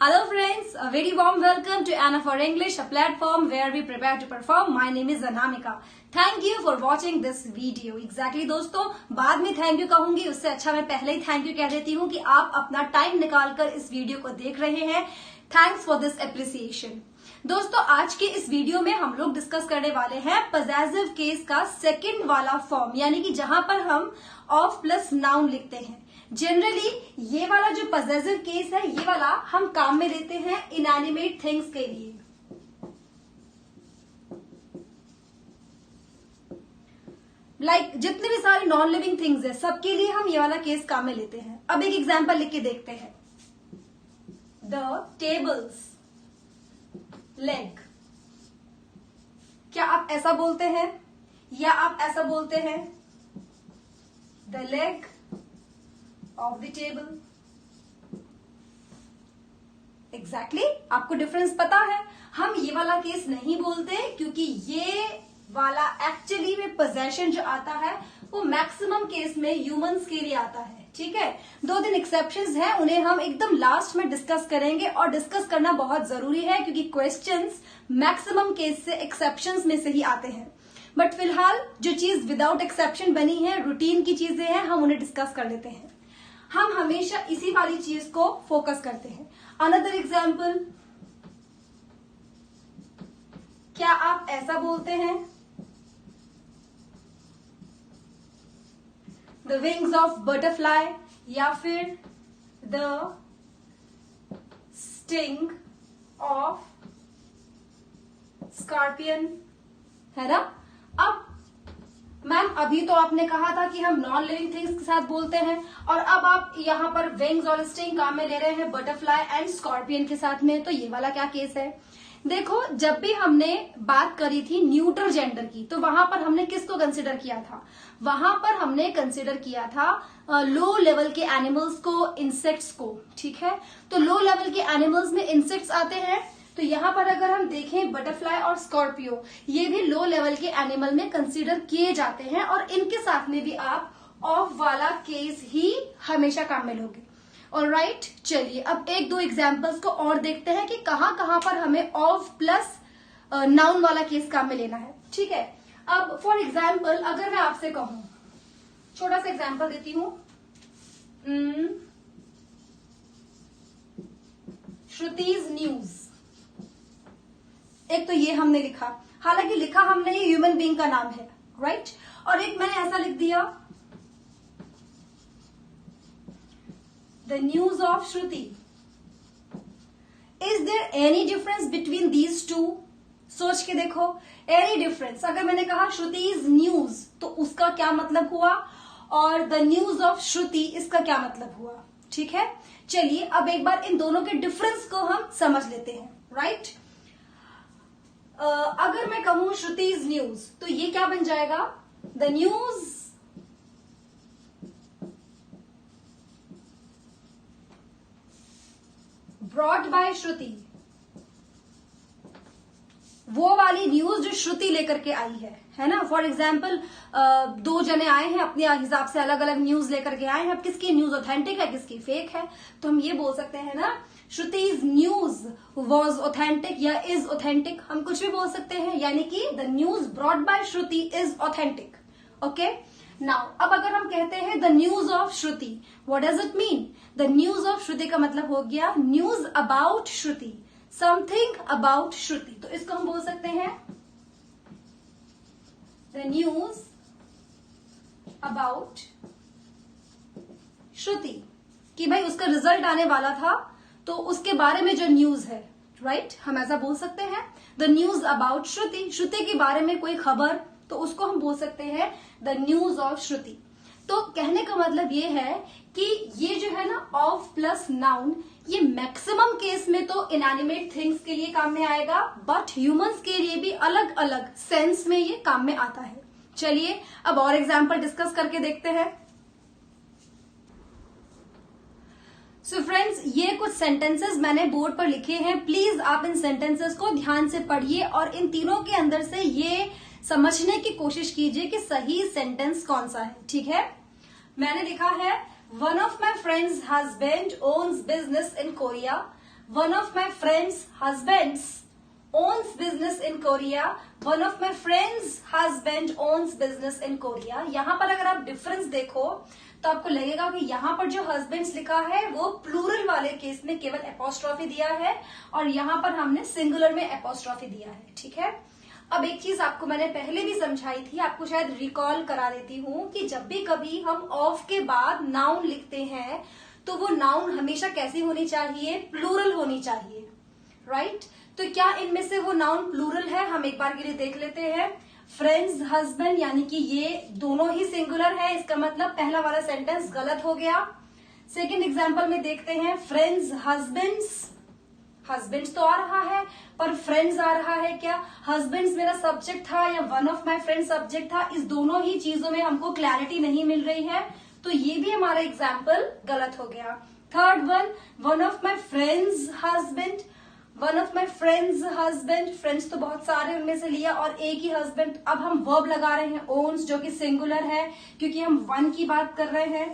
Hello friends, a very warm welcome to Anna for English, a platform where we prepare to perform. My name is Anamika. Thank you for watching this video. Exactly दोस्तों, बाद में thank you कहूंगी, उससे अच्छा मैं पहले ही thank you कह देती हूँ कि आप अपना टाइम निकालकर इस वीडियो को देख रहे हैं. Thanks for this appreciation. दोस्तों, आज के इस वीडियो में हम लोग डिस्कस करने वाले हैं पजेसिव केस का सेकंड वाला फॉर्म, यानी कि जहां पर हम ऑफ प्लस नाउन लिखते हैं. जनरली ये वाला जो पजेसिव केस है, ये वाला हम काम में लेते हैं इनएनिमेट थिंग्स के लिए. लाइक जितने भी सारी नॉन लिविंग थिंग्स है, सबके लिए हम ये वाला केस काम में लेते हैं. अब एक एग्जांपल लिख के देखते हैं. The tables leg. क्या आप ऐसा बोलते हैं या आप ऐसा बोलते हैं? The leg of the table. Exactly, आपको डिफरेंस पता है. हम ये वाला केस नहीं बोलते क्योंकि ये वाला एक्चुअली में पोजेशन जो आता है वो मैक्सिमम केस में ह्यूमंस के लिए आता है. ठीक है, 2-3 एक्सेप्शंस हैं, उन्हें हम एकदम लास्ट में डिस्कस करेंगे और डिस्कस करना बहुत जरूरी है क्योंकि क्वेश्चंस मैक्सिमम केस से एक्सेप्शंस में से ही आते हैं. बट फिलहाल जो चीज विदाउट एक्सेप्शन बनी है, रूटीन की चीजें हैं, हम उन्हें डिस्कस कर लेते हैं. हम हमेशा इसी वाली चीज को फोकस करते हैं. अनदर एग्जाम्पल, क्या आप ऐसा बोलते हैं? द विंग्स ऑफ बटरफ्लाई या फिर द स्टिंग ऑफ स्कॉर्पियन, है ना? अब मैम, अभी तो आपने कहा था कि हम नॉन लिविंग थिंग्स के साथ बोलते हैं और अब आप यहाँ पर विंग्स और स्टिंग काम में ले रहे हैं बटरफ्लाई एंड स्कॉर्पियन के साथ में. तो ये वाला क्या केस है? देखो, जब भी हमने बात करी थी न्यूट्रल जेंडर की, तो वहां पर हमने किसको कंसिडर किया था? वहां पर हमने कंसिडर किया था लो लेवल के एनिमल्स को, इंसेक्ट्स को. ठीक है, तो लो लेवल के एनिमल्स में इंसेक्ट्स आते हैं. तो यहाँ पर अगर हम देखें बटरफ्लाई और स्कॉर्पियो, ये भी लो लेवल के एनिमल में कंसीडर किए जाते हैं और इनके साथ में भी आप ऑफ वाला केस ही हमेशा काम में लोगे. ऑलराइट, चलिए अब 1-2 एग्जांपल्स को और देखते हैं कि कहां कहां पर हमें ऑफ प्लस नाउन वाला केस काम में लेना है. ठीक है, अब फॉर एग्जाम्पल अगर मैं आपसे कहूं, छोटा सा एग्जाम्पल देती हूं. श्रुतिज न्यूज. एक तो ये हमने लिखा, हालांकि लिखा हमने ये ह्यूमन बीइंग का नाम है, राइट? और एक मैंने ऐसा लिख दिया, the news of Shruti. Is there any difference between these two? सोच के देखो, एनी डिफरेंस. अगर मैंने कहा श्रुतिज न्यूज, तो उसका क्या मतलब हुआ, और द न्यूज ऑफ श्रुति, इसका क्या मतलब हुआ? ठीक है, चलिए अब एक बार इन दोनों के डिफरेंस को हम समझ लेते हैं, राइट? अगर मैं कहूं श्रुतिज न्यूज, तो ये क्या बन जाएगा? द न्यूज ब्रॉट बाय श्रुति. वो वाली न्यूज जो श्रुति लेकर के आई है ना? फॉर एग्जाम्पल 2 जने आए हैं, अपने हिसाब से अलग अलग न्यूज लेकर के आए हैं. अब किसकी न्यूज ऑथेंटिक है, किसकी फेक है? तो हम ये बोल सकते हैं ना, श्रुतिज न्यूज वॉज ऑथेंटिक या इज ऑथेंटिक. हम कुछ भी बोल सकते हैं, यानी कि the news brought by Shruti is authentic. Okay, now अब अगर हम कहते हैं the news of Shruti, what does it mean? The news of Shruti का मतलब हो गया news about Shruti, something about Shruti. तो इसको हम बोल सकते हैं द न्यूज अबाउट श्रुति, कि भाई उसका रिजल्ट आने वाला था तो उसके बारे में जो न्यूज है, राइट? हम ऐसा बोल सकते हैं द न्यूज अबाउट श्रुति. श्रुति के बारे में कोई खबर, तो उसको हम बोल सकते हैं द न्यूज ऑफ श्रुति. तो कहने का मतलब ये है कि ये जो है ना ऑफ प्लस नाउन, ये मैक्सिमम केस में तो इनएनिमेट थिंग्स के लिए काम में आएगा, बट ह्यूमंस के लिए भी अलग अलग सेंस में ये काम में आता है. चलिए अब और एग्जाम्पल डिस्कस करके देखते हैं. सो फ्रेंड्स, ये कुछ सेंटेंसेस मैंने बोर्ड पर लिखे हैं. प्लीज आप इन सेंटेंसेस को ध्यान से पढ़िए और इन तीनों के अंदर से ये समझने की कोशिश कीजिए कि सही सेंटेंस कौन सा है. ठीक है, मैंने लिखा है One of my friend's husband owns business in Korea. One of my friend's husbands owns business in Korea. One of my friends husband owns business in Korea. यहाँ पर अगर आप डिफरेंस देखो तो आपको लगेगा कि यहाँ पर जो हस्बैंड्स लिखा है वो प्लूरल वाले केस में केवल एपोस्ट्रॉफी दिया है और यहाँ पर हमने सिंगुलर में एपोस्ट्रॉफी दिया है, ठीक है। अब एक चीज आपको मैंने पहले भी समझाई थी, आपको शायद रिकॉल करा देती हूँ कि जब भी कभी हम ऑफ के बाद नाउन लिखते हैं तो वो नाउन हमेशा कैसी होनी चाहिए, प्लूरल होनी चाहिए, राइट। तो क्या इनमें से वो नाउन प्लूरल है, हम एक बार के लिए देख लेते हैं। फ्रेंड्स हस्बैंड यानी कि ये दोनों ही सिंगुलर है, इसका मतलब पहला वाला सेंटेंस गलत हो गया। सेकंड एग्जांपल में देखते हैं, फ्रेंड्स हस्बैंड्स, हस्बैंड्स तो आ रहा है पर फ्रेंड्स आ रहा है क्या, हस्बैंड्स मेरा सब्जेक्ट था या one of my friend subject था, इस दोनों ही चीजों में हमको क्लैरिटी नहीं मिल रही है, तो ये भी हमारा एग्जाम्पल गलत हो गया। Third one of my friends husband, one of my friends husband, friends तो बहुत सारे उनमें से लिया और एक ही हस्बैंड। अब हम वर्ब लगा रहे हैं ओन्स जो कि सिंगुलर है, क्योंकि हम वन की बात कर रहे हैं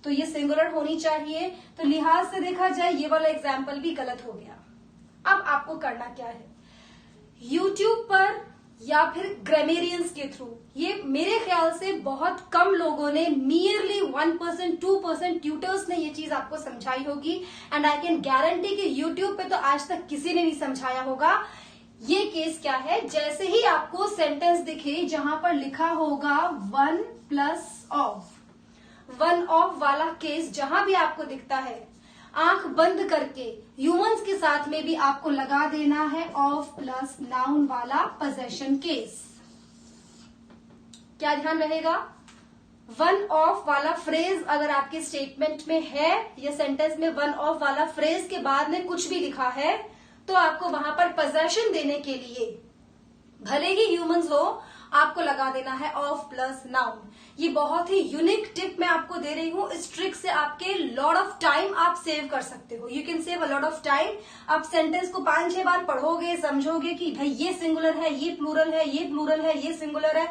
तो ये सिंगुलर होनी चाहिए, तो लिहाज से देखा जाए ये वाला एग्जाम्पल भी गलत हो गया। अब आपको करना क्या है, यूट्यूब पर या फिर ग्रामेरियंस के थ्रू, ये मेरे ख्याल से बहुत कम लोगों ने, मियरली 1% 2% ट्यूटर्स ने ये चीज आपको समझाई होगी, एंड आई कैन गारंटी कि यूट्यूब पे तो आज तक किसी ने नहीं समझाया होगा। ये केस क्या है, जैसे ही आपको सेंटेंस दिखे जहां पर लिखा होगा one plus of, one of वाला केस जहां भी आपको दिखता है, आंख बंद करके ह्यूमंस के साथ में भी आपको लगा देना है ऑफ प्लस नाउन वाला पोजेशन केस। क्या ध्यान रहेगा, वन ऑफ वाला फ्रेज अगर आपके स्टेटमेंट में है या सेंटेंस में वन ऑफ वाला फ्रेज के बाद में कुछ भी लिखा है तो आपको वहां पर पोजेशन देने के लिए, भले ही ह्यूमंस हो, आपको लगा देना है ऑफ प्लस नाउन। ये बहुत ही यूनिक टिप मैं आपको दे रही हूँ, इस ट्रिक से आपके लॉट ऑफ टाइम आप सेव कर सकते हो। You can save a lot of time. आप सेंटेंस को 5-6 बार पढ़ोगे, समझोगे कि भाई ये सिंगुलर है, ये प्लूरल है, ये प्लूरल है, ये सिंगुलर है।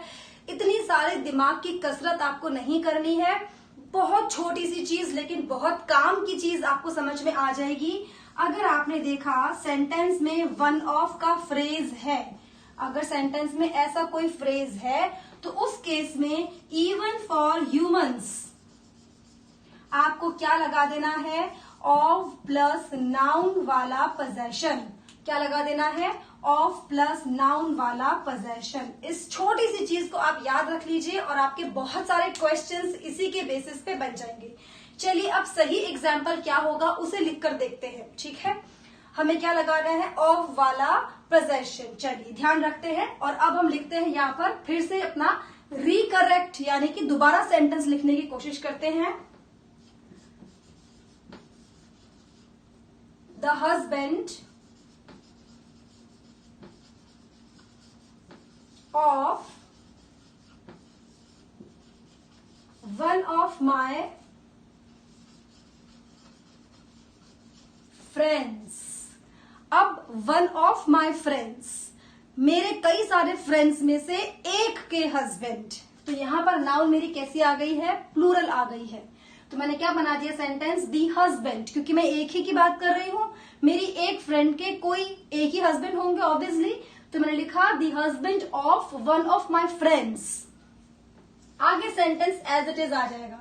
इतनी सारे दिमाग की कसरत आपको नहीं करनी है, बहुत छोटी सी चीज लेकिन बहुत काम की चीज आपको समझ में आ जाएगी। अगर आपने देखा सेंटेंस में वन ऑफ का फ्रेज है, अगर सेंटेंस में ऐसा कोई फ्रेज है तो उस केस में इवन फॉर ह्यूमंस आपको क्या लगा देना है, ऑफ प्लस नाउन वाला पोजेशन। क्या लगा देना है, ऑफ प्लस नाउन वाला पोजेशन। इस छोटी सी चीज को आप याद रख लीजिए और आपके बहुत सारे क्वेश्चंस इसी के बेसिस पे बन जाएंगे। चलिए अब सही एग्जाम्पल क्या होगा उसे लिखकर देखते हैं, ठीक है। हमें क्या लगाना है, ऑफ वाला पोजेशन। चलिए ध्यान रखते हैं और अब हम लिखते हैं यहाँ पर फिर से अपना रिकरेक्ट यानी कि दोबारा सेंटेंस लिखने की कोशिश करते हैं। The husband of one of my friends. अब वन ऑफ माई फ्रेंड्स, मेरे कई सारे फ्रेंड्स में से एक के हस्बैंड, तो यहां पर नाउन मेरी कैसी आ गई है, प्लूरल आ गई है। तो मैंने क्या बना दिया सेंटेंस, दी हस्बैंड, क्योंकि मैं एक ही की बात कर रही हूं, मेरी एक फ्रेंड के कोई एक ही हस्बैंड होंगे ऑब्वियसली, तो मैंने लिखा the husband of one of my friends. आगे सेंटेंस एज इट इज आ जाएगा।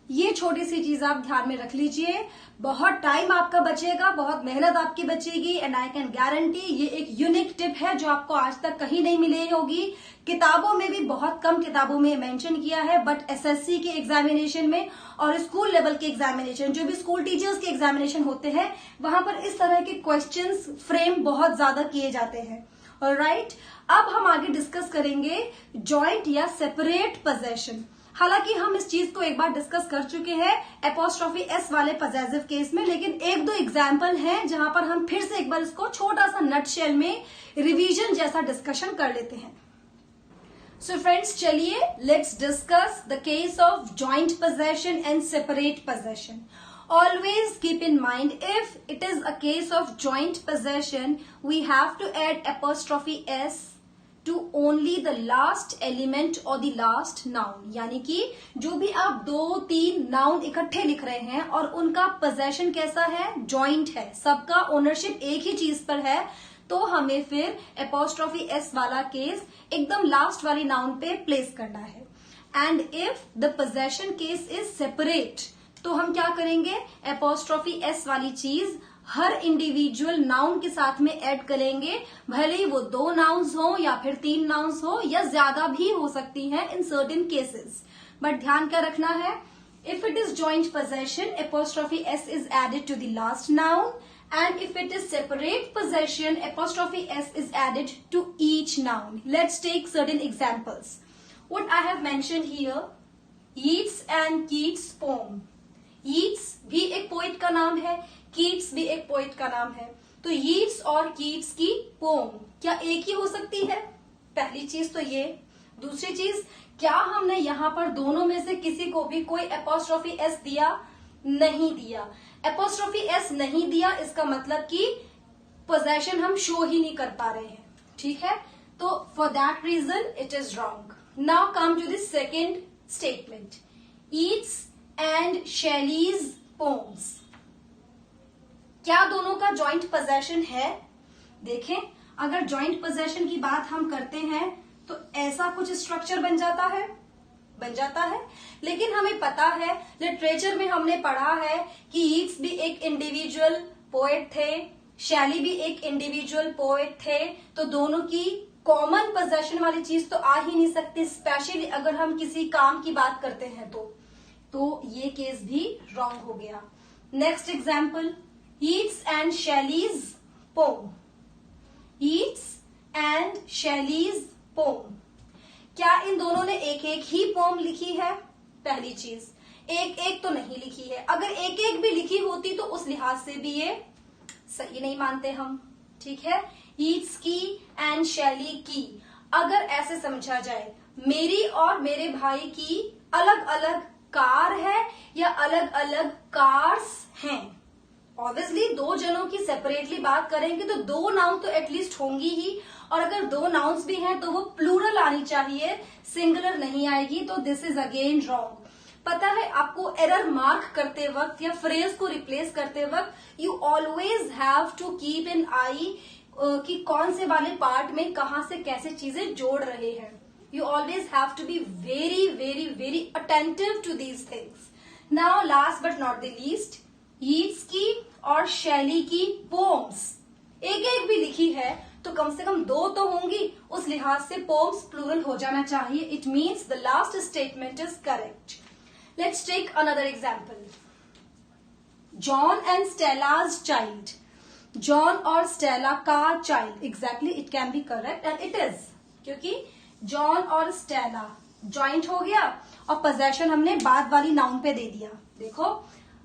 ये छोटी सी चीज आप ध्यान में रख लीजिए, बहुत टाइम आपका बचेगा, बहुत मेहनत आपकी बचेगी, एंड आई कैन गारंटी ये एक यूनिक टिप है जो आपको आज तक कहीं नहीं मिली होगी। किताबों में भी बहुत कम किताबों में मेंशन किया है, बट एसएससी के एग्जामिनेशन में और स्कूल लेवल के एग्जामिनेशन, जो भी स्कूल टीचर्स के एग्जामिनेशन होते हैं, वहां पर इस तरह के क्वेश्चंस फ्रेम बहुत ज्यादा किए जाते हैं। ऑलराइट, अब हम आगे डिस्कस करेंगे जॉइंट या सेपरेट पोजेशन। हालांकि हम इस चीज को एक बार डिस्कस कर चुके हैं एपोस्ट्रोफी एस वाले पॉजेसिव केस में, लेकिन एक दो एग्जाम्पल हैं जहां पर हम फिर से एक बार इसको छोटा सा नटशेल में रिवीजन जैसा डिस्कशन कर लेते हैं। सो फ्रेंड्स, चलिए let's discuss the case of joint possession and separate possession. Always keep in mind, if it is a case of joint possession, we have to add apostrophe s to only the last element और the last noun, यानी कि जो भी आप 2-3 noun इकट्ठे लिख रहे हैं और उनका पोजेशन कैसा है, जॉइंट है, सबका ओनरशिप एक ही चीज पर है, तो हमें फिर एपोस्ट्रोफी एस वाला केस एकदम लास्ट वाली नाउन पे प्लेस करना है। And if the possession case is separate, तो हम क्या करेंगे, एपोस्ट्रोफी एस वाली चीज हर इंडिविजुअल नाउन के साथ में ऐड करेंगे, भले ही वो 2 नाउन्स हो या फिर 3 नाउन्स हो या ज्यादा भी हो सकती हैं इन सर्टेन केसेस। बट ध्यान क्या रखना है, if it is joint possession apostrophe s is added to the last noun, and if it is separate possession apostrophe s is added to each noun. Let's take certain examples. What I have mentioned here, Yeats and Keats poem. Yeats भी एक poet का नाम है, Keats भी एक poet का नाम है, तो Yeats और Keats की पोम क्या एक ही हो सकती है? पहली चीज तो ये। दूसरी चीज, क्या हमने यहाँ पर दोनों में से किसी को भी कोई एपोस्ट्रोफी एस दिया? नहीं दिया। एपोस्ट्रोफी एस नहीं दिया, इसका मतलब कि पोजेशन हम शो ही नहीं कर पा रहे हैं, ठीक है? तो for that reason it is wrong. Now come to the second statement, Keats and Shelley's poems. क्या दोनों का जॉइंट पोजेशन है? देखें, अगर जॉइंट पोजेशन की बात हम करते हैं तो ऐसा कुछ स्ट्रक्चर बन जाता है, लेकिन हमें पता है, लिटरेचर में हमने पढ़ा है कि ईट्स भी एक इंडिविजुअल पोएट थे, शैली भी एक इंडिविजुअल पोएट थे, तो दोनों की कॉमन पोजेशन वाली चीज तो आ ही नहीं सकती, स्पेशली अगर हम किसी काम की बात करते हैं तो ये केस भी रॉन्ग हो गया। Next example, Keats and Shelley's poem. Keats and Shelley's poem, क्या इन दोनों ने एक एक ही पोम लिखी है? पहली चीज, एक एक तो नहीं लिखी है। अगर एक एक भी लिखी होती तो उस लिहाज से भी ये सही नहीं मानते हम, ठीक है? ईट्स की एंड शैली की, अगर ऐसे समझा जाए मेरी और मेरे भाई की अलग अलग कार है या अलग अलग कार्स हैं, ऑब्वियसली 2 जनों की सेपरेटली बात करेंगे तो 2 नाउन तो एटलीस्ट होंगी ही, और अगर 2 नाउन्स भी हैं तो वो प्लूरल आनी चाहिए, सिंगुलर नहीं आएगी, तो दिस इज अगेन रॉन्ग। पता है, आपको एरर मार्क करते वक्त या फ्रेज को रिप्लेस करते वक्त you always have to keep in eye कि कौन से वाले पार्ट में कहां से कैसे चीजें जोड़ रहे हैं। You always have to be very very very attentive to these things. Now last but not the least, Keats की और शैली की पोम्स एक एक भी लिखी है तो कम से कम 2 तो होंगी, उस लिहाज से पोम्स प्लूरल हो जाना चाहिए। It means the last statement is correct. Let's take another example, John and Stella's child. John और स्टेला का child, exactly it can be correct and it is, क्योंकि जॉन और स्टेला जॉइंट हो गया और पोजेशन हमने बाद वाली नाउन पे दे दिया। देखो,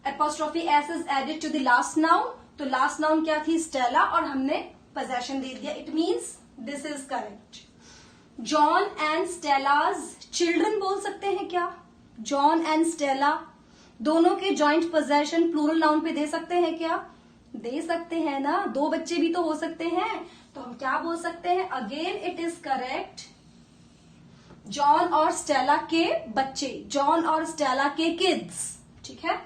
apostrophe s is added to the last noun, तो लास्ट नाउन क्या थी? स्टेला, और हमने पोजेशन दे दिया। It means this is correct. John and Stella's children बोल सकते हैं क्या? जॉन एंड स्टेला दोनों के जॉइंट पोजेशन प्लूरल नाउन पे दे सकते हैं क्या? दे सकते हैं ना, 2 बच्चे भी तो हो सकते हैं, तो हम क्या बोल सकते हैं? Again it is correct, John और स्टेला के बच्चे, जॉन और स्टेला के किड्स, ठीक है?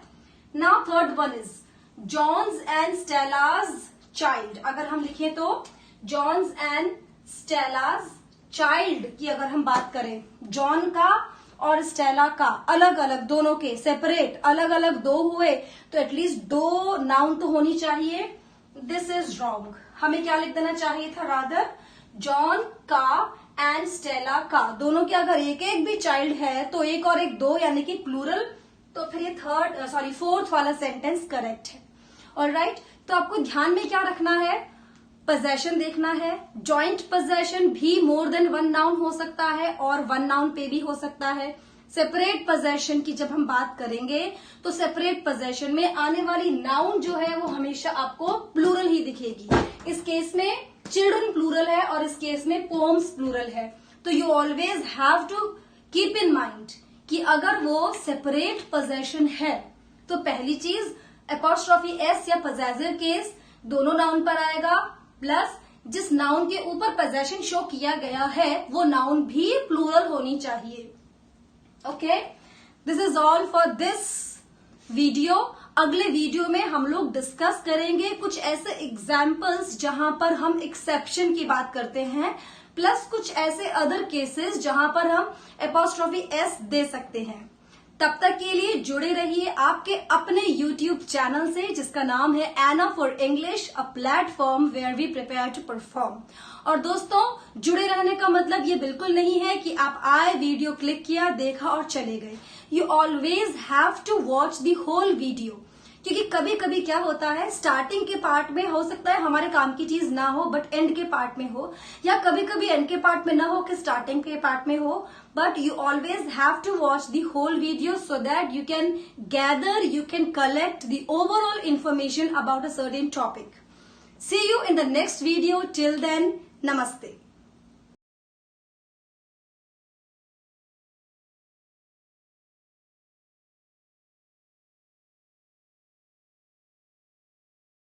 Now third one is John's and Stella's child. अगर हम लिखें तो जॉन्स एंड स्टेलाज चाइल्ड की अगर हम बात करें, जॉन का और स्टेला का अलग अलग, दोनों के सेपरेट अलग अलग 2 हुए तो एटलीस्ट 2 नाउन तो होनी चाहिए। This is wrong. हमें क्या लिख देना चाहिए था? रादर जॉन का एंड स्टेला का, दोनों के अगर एक एक भी चाइल्ड है तो एक और एक 2 यानी कि प्लूरल, तो फिर ये फोर्थ वाला सेंटेंस करेक्ट है। ऑलराइट, तो आपको ध्यान में क्या रखना है? पोजेशन देखना है। जॉइंट पोजेशन भी मोर देन 1 नाउन हो सकता है और 1 नाउन पे भी हो सकता है। सेपरेट पोजेशन की जब हम बात करेंगे तो सेपरेट पोजेशन में आने वाली नाउन जो है वो हमेशा आपको प्लूरल ही दिखेगी। इस केस में चिल्ड्रन प्लूरल है और इस केस में पोम्स प्लूरल है। तो you always have to keep in mind कि अगर वो सेपरेट पोजेशन है तो पहली चीज एपोस्ट्रोफी एस या पोजेसिव केस दोनों नाउन पर आएगा, प्लस जिस नाउन के ऊपर पोजेशन शो किया गया है वो नाउन भी प्लूरल होनी चाहिए। Okay, this is all for this video. अगले वीडियो में हम लोग डिस्कस करेंगे कुछ ऐसे एग्जाम्पल्स जहां पर हम एक्सेप्शन की बात करते हैं, प्लस कुछ ऐसे अदर केसेस जहां पर हम एपोस्ट्रोफी एस दे सकते हैं। तब तक के लिए जुड़े रहिए आपके अपने YouTube चैनल से जिसका नाम है Ana for English, a platform where we prepare to perform. और दोस्तों, जुड़े रहने का मतलब ये बिल्कुल नहीं है कि आप आए, वीडियो क्लिक किया, देखा और चले गए। You always have to watch the whole video, क्योंकि कभी कभी क्या होता है, स्टार्टिंग के पार्ट में हो सकता है हमारे काम की चीज ना हो बट एंड के पार्ट में हो, या कभी कभी एंड के पार्ट में ना हो कि स्टार्टिंग के पार्ट में हो, but you always have to watch the whole video so that you can gather, you can collect the overall information about a certain topic. See you in the next video. Till then, namaste.